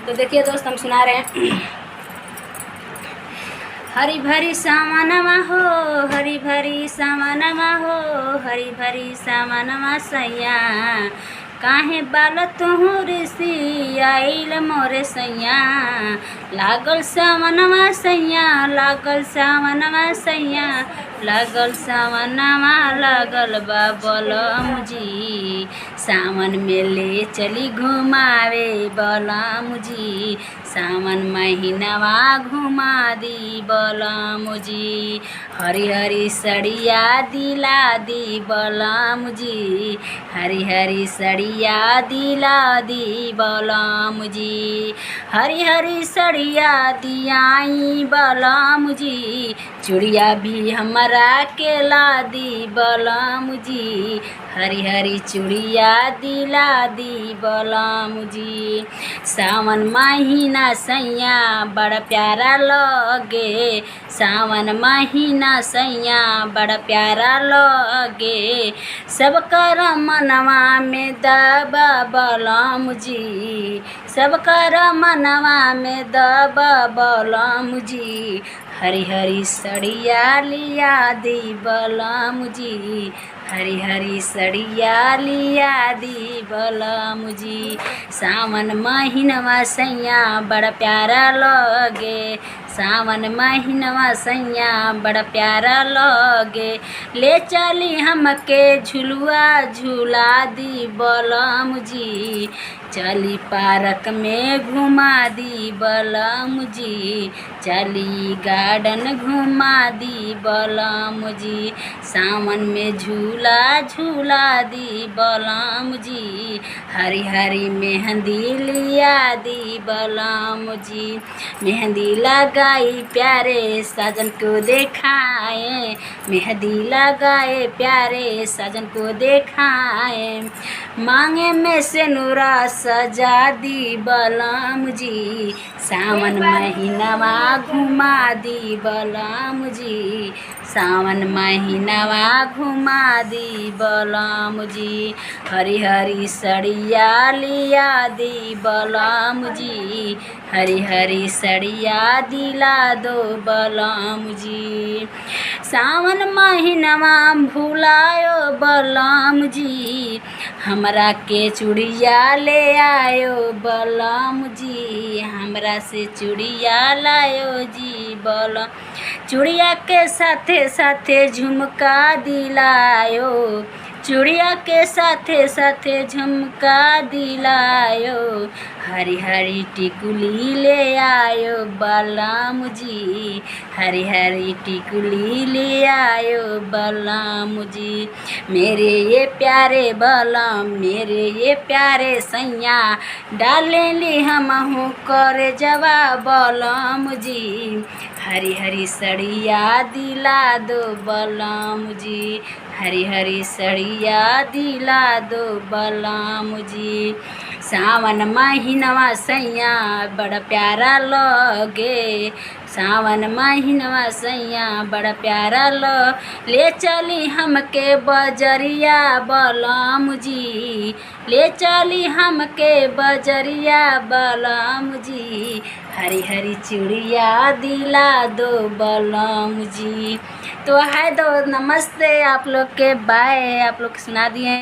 तो देखिए दोस्त, हम सुना रहे हैं। हरी भरी सावनमा हो, हरी भरी सावनमा हो, हरी भरी सावनमा सैया, काहे बाल तुहु ऋषि आइल मोरे सैया। लागल सावनमा सैया, लागल सावनमा सैया, लागल सावनमा, लागल बा बलम जी, सावन में ले चली घुमावे बलम जी, सावन महीनवा घुमा दी बलम जी। हरी हरी सड़िया दिला दी बलम जी, हरी हरी सड़िया दिला दी बलम जी, हरी हरी सड़िया दियाई बलम जी, चूड़िया भी हमरा के ला दी बलम जी, हरी हरी चूड़िया दिला दी बलम जी। सावन महीना सैया बड़ा प्यारा लगे, सावन महीना सैया बड़ा प्यारा लगे, सब कर मनवा में दबा बलम जी, सब कर मनवा में दबा बलम जी, हरी हरी सड़िया लिया दी बलम जी, हरी हरी सड़िया लिया दी बलम जी। सावन महीनवा सैया बड़ा प्यारा लगे, सावन महीनवा सैया बड़ा प्यारा लगे, ले चली हमके झुलुआ झूला दी बलम जी, चली पार्क में घुमा दी बलम जी, चली गार्डन घुमा दी बलम जी, सावन में झूला झूला दी बलम जी, हरी हरी मेहंदी लिया दी बलम जी, मेहंदी लगाई प्यारे साजन को देखाए, मेहंदी लगाए प्यारे साजन को देखाए, मांगे में से नूरा सजा दी बलम जी, सावन महीनवा घुमा दी बलम जी, सावन महीनवा घुमा दी बलम जी, हरी हरी सड़िया लिया दी बलम जी, हरी हरी सड़िया दिला दो बलम जी। सावन महीनवा भुलायो बलम जी, हमरा के चूड़िया ले आयो बलम जी, हमरा से चूड़िया लायो जी बलम, चूड़िया के साथे साथे झुमका दिलायो, चूड़िया के साथे साथे झुमका दिलायो, हरी हरी टिकुली ले आयो बलम जी, हरी हरी टिकुली ले आयो बलम जी। मेरे ये प्यारे बलम, मेरे ये प्यारे सैया, डाले ली हमहू कर जवा बलम जी, हरी हरी सड़िया दिला दो बलम जी, हरी हरी सड़िया दिला दो बलम जी। सावन महीनवा सैया बड़ा प्यारा लगे, सावन महीनवा सैया बड़ा प्यारा ले चली हमके बजरिया बलम जी, ले चली हमके बजरिया बलम जी, हरी हरी चूड़िया दिला दो बलम जी। तो है दो नमस्ते आप लोग के, बाय, आप लोग सुना दिए।